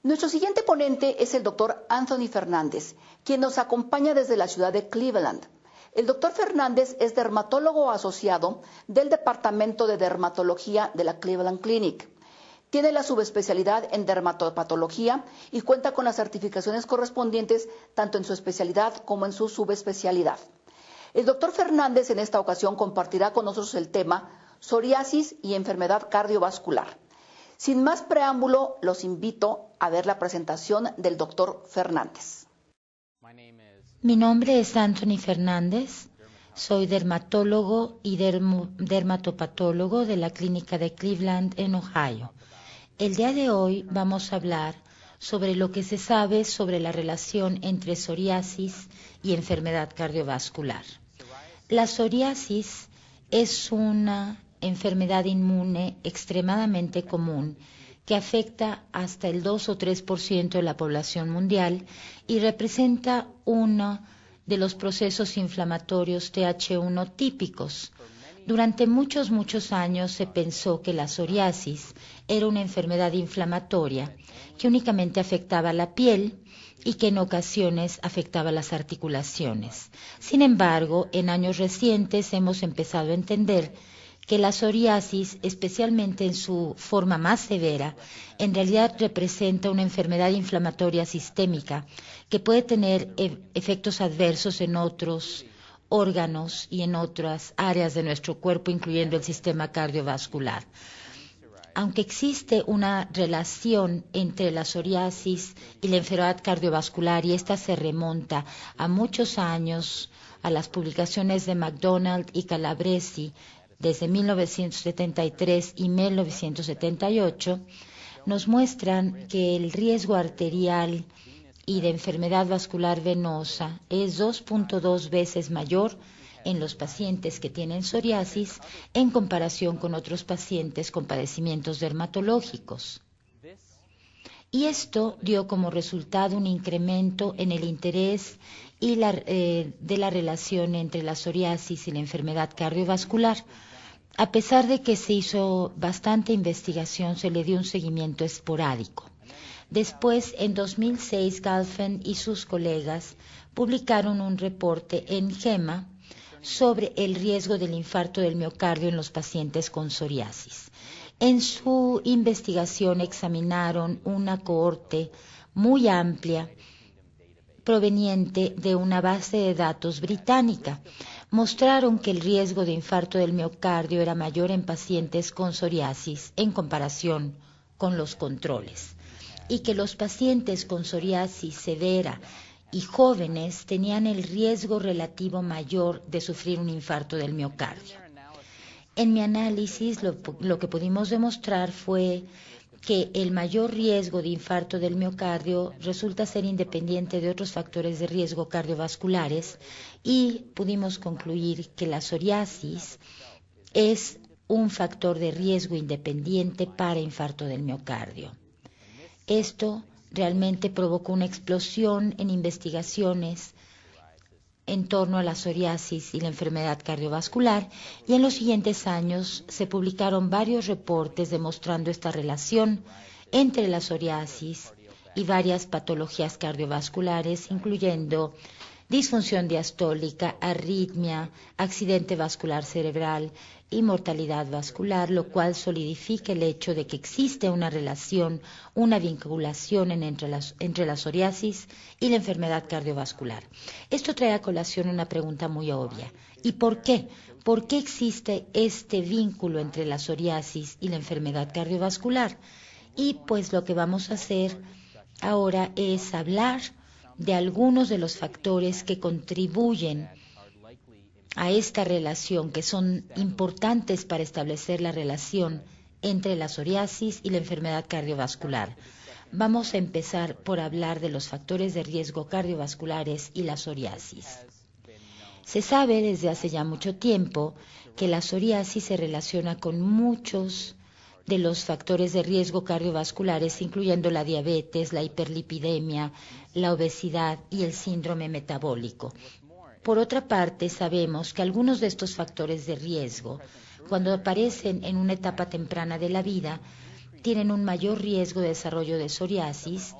Nuestro siguiente ponente es el doctor Anthony Fernández, quien nos acompaña desde la ciudad de Cleveland. El doctor Fernández es dermatólogo asociado del Departamento de Dermatología de la Cleveland Clinic. Tiene la subespecialidad en dermatopatología y cuenta con las certificaciones correspondientes tanto en su especialidad como en su subespecialidad. El doctor Fernández en esta ocasión compartirá con nosotros el tema psoriasis y enfermedad cardiovascular. Sin más preámbulo, los invito a ver la presentación del doctor Fernández. Mi nombre es Anthony Fernández, soy dermatólogo y dermatopatólogo de la clínica de Cleveland en Ohio. El día de hoy vamos a hablar sobre lo que se sabe sobre la relación entre psoriasis y enfermedad cardiovascular. La psoriasis es una enfermedad inmune extremadamente común que afecta hasta el 2 o 3% de la población mundial y representa uno de los procesos inflamatorios Th1 típicos. Durante muchos años se pensó que la psoriasis era una enfermedad inflamatoria que únicamente afectaba la piel y que en ocasiones afectaba las articulaciones. Sin embargo, en años recientes hemos empezado a entender que la psoriasis, especialmente en su forma más severa, en realidad representa una enfermedad inflamatoria sistémica que puede tener efectos adversos en otros órganos y en otras áreas de nuestro cuerpo, incluyendo el sistema cardiovascular. Aunque existe una relación entre la psoriasis y la enfermedad cardiovascular, y esta se remonta a muchos años, a las publicaciones de McDonald y Calabresi, desde 1973 y 1978, nos muestran que el riesgo arterial y de enfermedad vascular venosa es 2.2 veces mayor en los pacientes que tienen psoriasis en comparación con otros pacientes con padecimientos dermatológicos. Y esto dio como resultado un incremento en el interés y de la relación entre la psoriasis y la enfermedad cardiovascular. A pesar de que se hizo bastante investigación, se le dio un seguimiento esporádico. Después, en 2006, Galfen y sus colegas publicaron un reporte en JAMA sobre el riesgo del infarto del miocardio en los pacientes con psoriasis. En su investigación examinaron una cohorte muy amplia proveniente de una base de datos británica. Mostraron que el riesgo de infarto del miocardio era mayor en pacientes con psoriasis en comparación con los controles, y que los pacientes con psoriasis severa y jóvenes tenían el riesgo relativo mayor de sufrir un infarto del miocardio. En mi análisis lo que pudimos demostrar fue que el mayor riesgo de infarto del miocardio resulta ser independiente de otros factores de riesgo cardiovasculares, y pudimos concluir que la psoriasis es un factor de riesgo independiente para infarto del miocardio. Esto realmente provocó una explosión en investigaciones en torno a la psoriasis y la enfermedad cardiovascular, y en los siguientes años se publicaron varios reportes demostrando esta relación entre la psoriasis y varias patologías cardiovasculares, incluyendo disfunción diastólica, arritmia, accidente vascular cerebral y mortalidad vascular, lo cual solidifica el hecho de que existe una relación, una vinculación entre la psoriasis y la enfermedad cardiovascular. Esto trae a colación una pregunta muy obvia. ¿Y por qué? ¿Por qué existe este vínculo entre la psoriasis y la enfermedad cardiovascular? Y pues lo que vamos a hacer ahora es hablar de algunos de los factores que contribuyen a esta relación, que son importantes para establecer la relación entre la psoriasis y la enfermedad cardiovascular. Vamos a empezar por hablar de los factores de riesgo cardiovasculares y la psoriasis. Se sabe desde hace ya mucho tiempo que la psoriasis se relaciona con muchos de los factores de riesgo cardiovasculares, incluyendo la diabetes, la hiperlipidemia, la obesidad y el síndrome metabólico. Por otra parte, sabemos que algunos de estos factores de riesgo, cuando aparecen en una etapa temprana de la vida, tienen un mayor riesgo de desarrollo de psoriasis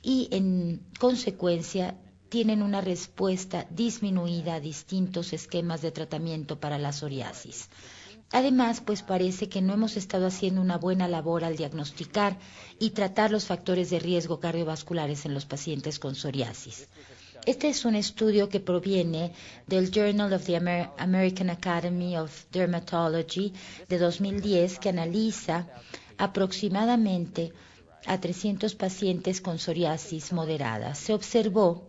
y, en consecuencia, tienen una respuesta disminuida a distintos esquemas de tratamiento para la psoriasis. Además, pues parece que no hemos estado haciendo una buena labor al diagnosticar y tratar los factores de riesgo cardiovasculares en los pacientes con psoriasis. Este es un estudio que proviene del Journal of the American Academy of Dermatology de 2010, que analiza aproximadamente a 300 pacientes con psoriasis moderada. Se observó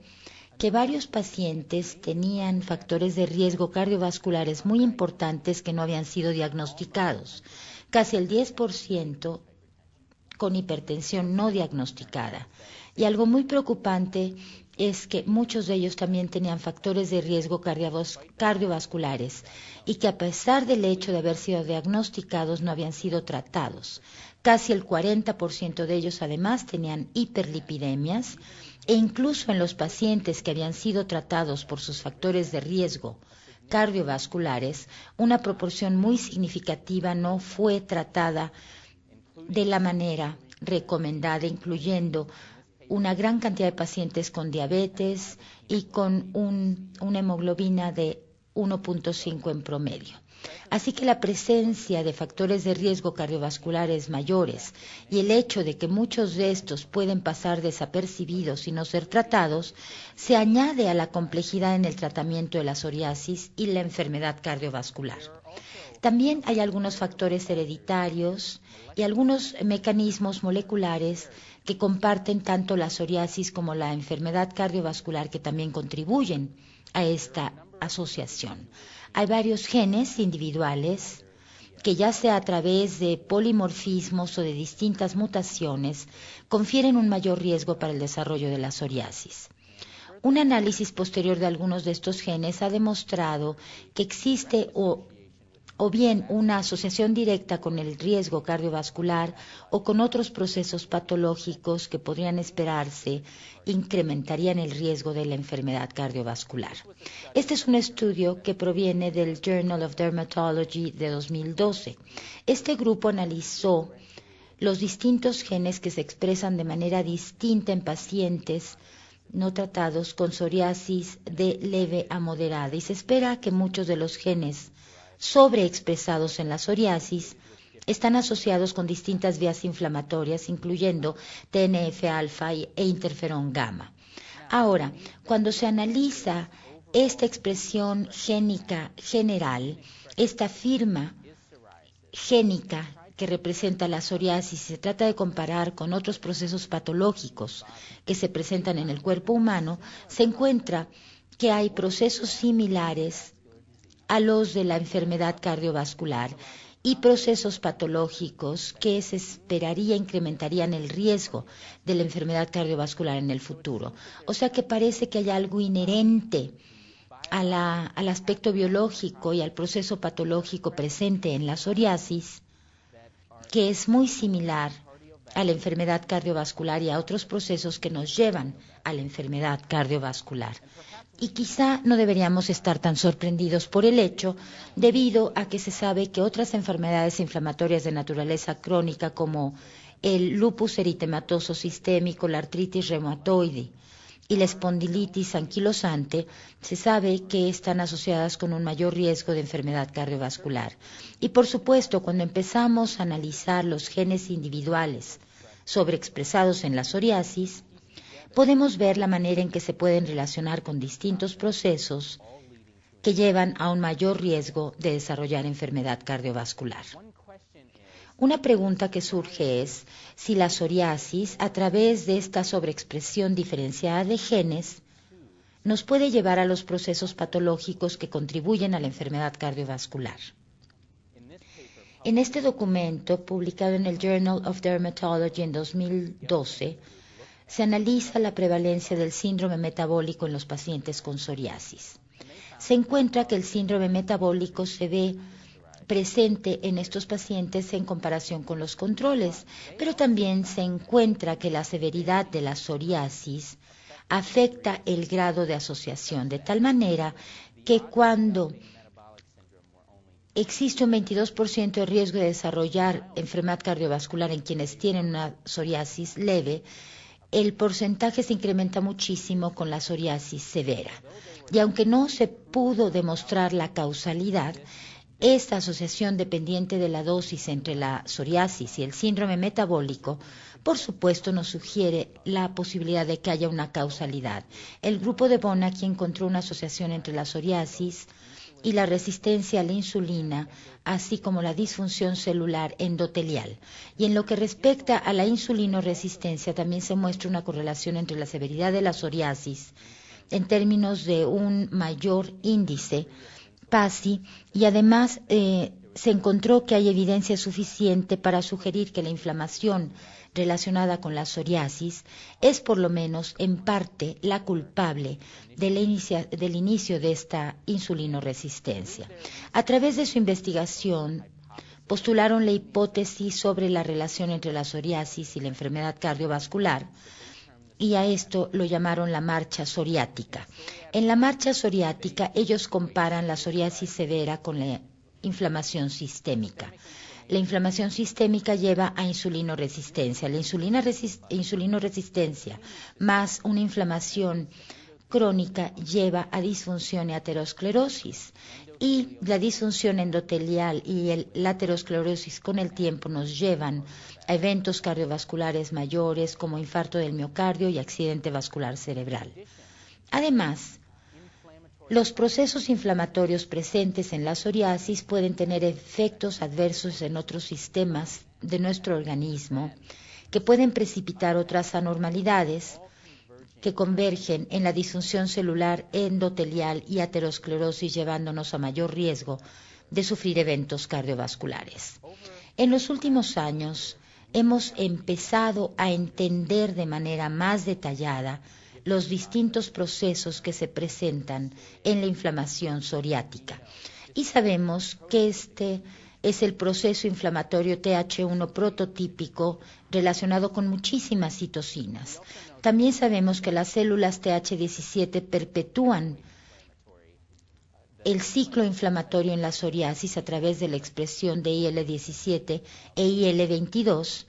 que varios pacientes tenían factores de riesgo cardiovasculares muy importantes que no habían sido diagnosticados. Casi el 10% con hipertensión no diagnosticada. Y algo muy preocupante es que muchos de ellos también tenían factores de riesgo cardiovasculares y que, a pesar del hecho de haber sido diagnosticados, no habían sido tratados. Casi el 40% de ellos además tenían hiperlipidemias, e incluso en los pacientes que habían sido tratados por sus factores de riesgo cardiovasculares, una proporción muy significativa no fue tratada de la manera recomendada, incluyendo una gran cantidad de pacientes con diabetes y con una hemoglobina de 1.5 en promedio. Así que la presencia de factores de riesgo cardiovasculares mayores y el hecho de que muchos de estos pueden pasar desapercibidos y no ser tratados, se añade a la complejidad en el tratamiento de la psoriasis y la enfermedad cardiovascular. También hay algunos factores hereditarios y algunos mecanismos moleculares que comparten tanto la psoriasis como la enfermedad cardiovascular, que también contribuyen a esta asociación. Hay varios genes individuales que, ya sea a través de polimorfismos o de distintas mutaciones, confieren un mayor riesgo para el desarrollo de la psoriasis. Un análisis posterior de algunos de estos genes ha demostrado que existe o bien una asociación directa con el riesgo cardiovascular o con otros procesos patológicos que podrían esperarse incrementarían el riesgo de la enfermedad cardiovascular. Este es un estudio que proviene del Journal of Dermatology de 2012. Este grupo analizó los distintos genes que se expresan de manera distinta en pacientes no tratados con psoriasis de leve a moderada, y se espera que muchos de los genes sobreexpresados en la psoriasis están asociados con distintas vías inflamatorias, incluyendo TNF-alfa e interferón gamma. Ahora, cuando se analiza esta expresión génica general, esta firma génica que representa la psoriasis, se trata de comparar con otros procesos patológicos que se presentan en el cuerpo humano, se encuentra que hay procesos similares a los de la enfermedad cardiovascular y procesos patológicos que se esperaría incrementarían el riesgo de la enfermedad cardiovascular en el futuro. O sea que parece que hay algo inherente al aspecto biológico y al proceso patológico presente en la psoriasis, que es muy similar a la enfermedad cardiovascular y a otros procesos que nos llevan a la enfermedad cardiovascular. Y quizá no deberíamos estar tan sorprendidos por el hecho, debido a que se sabe que otras enfermedades inflamatorias de naturaleza crónica, como el lupus eritematoso sistémico, la artritis reumatoide y la espondilitis anquilosante, se sabe que están asociadas con un mayor riesgo de enfermedad cardiovascular. Y por supuesto, cuando empezamos a analizar los genes individuales sobreexpresados en la psoriasis, podemos ver la manera en que se pueden relacionar con distintos procesos que llevan a un mayor riesgo de desarrollar enfermedad cardiovascular. Una pregunta que surge es si la psoriasis, a través de esta sobreexpresión diferenciada de genes, nos puede llevar a los procesos patológicos que contribuyen a la enfermedad cardiovascular. En este documento, publicado en el Journal of Dermatology en 2012, se analiza la prevalencia del síndrome metabólico en los pacientes con psoriasis. Se encuentra que el síndrome metabólico se ve presente en estos pacientes en comparación con los controles, pero también se encuentra que la severidad de la psoriasis afecta el grado de asociación, de tal manera que cuando existe un 22% de riesgo de desarrollar enfermedad cardiovascular en quienes tienen una psoriasis leve, el porcentaje se incrementa muchísimo con la psoriasis severa. Y aunque no se pudo demostrar la causalidad, esta asociación dependiente de la dosis entre la psoriasis y el síndrome metabólico, por supuesto, nos sugiere la posibilidad de que haya una causalidad. El grupo de Bonn aquí encontró una asociación entre la psoriasis y la resistencia a la insulina, así como la disfunción celular endotelial. Y en lo que respecta a la insulinoresistencia, también se muestra una correlación entre la severidad de la psoriasis en términos de un mayor índice PASI, y además se encontró que hay evidencia suficiente para sugerir que la inflamación relacionada con la psoriasis es por lo menos en parte la culpable del inicio de esta insulinoresistencia. A través de su investigación postularon la hipótesis sobre la relación entre la psoriasis y la enfermedad cardiovascular, y a esto lo llamaron la marcha psoriática. En la marcha psoriática ellos comparan la psoriasis severa con la inflamación sistémica. La inflamación sistémica lleva a insulinoresistencia. La insulinoresistencia más una inflamación crónica lleva a disfunción y aterosclerosis. Y la disfunción endotelial y la aterosclerosis con el tiempo nos llevan a eventos cardiovasculares mayores como infarto del miocardio y accidente vascular cerebral. Además, los procesos inflamatorios presentes en la psoriasis pueden tener efectos adversos en otros sistemas de nuestro organismo que pueden precipitar otras anormalidades que convergen en la disfunción celular endotelial y aterosclerosis, llevándonos a mayor riesgo de sufrir eventos cardiovasculares. En los últimos años hemos empezado a entender de manera más detallada los distintos procesos que se presentan en la inflamación psoriática. Y sabemos que este es el proceso inflamatorio Th1 prototípico relacionado con muchísimas citocinas. También sabemos que las células Th17 perpetúan el ciclo inflamatorio en la psoriasis a través de la expresión de IL-17 e IL-22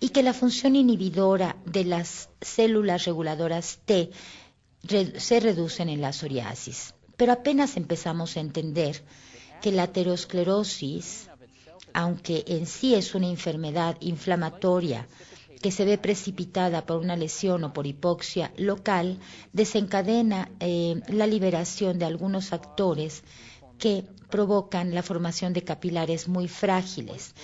y que la función inhibidora de las células reguladoras T se reducen en la psoriasis. Pero apenas empezamos a entender que la aterosclerosis, aunque en sí es una enfermedad inflamatoria que se ve precipitada por una lesión o por hipoxia local, desencadena la liberación de algunos factores que provocan la formación de capilares muy frágiles.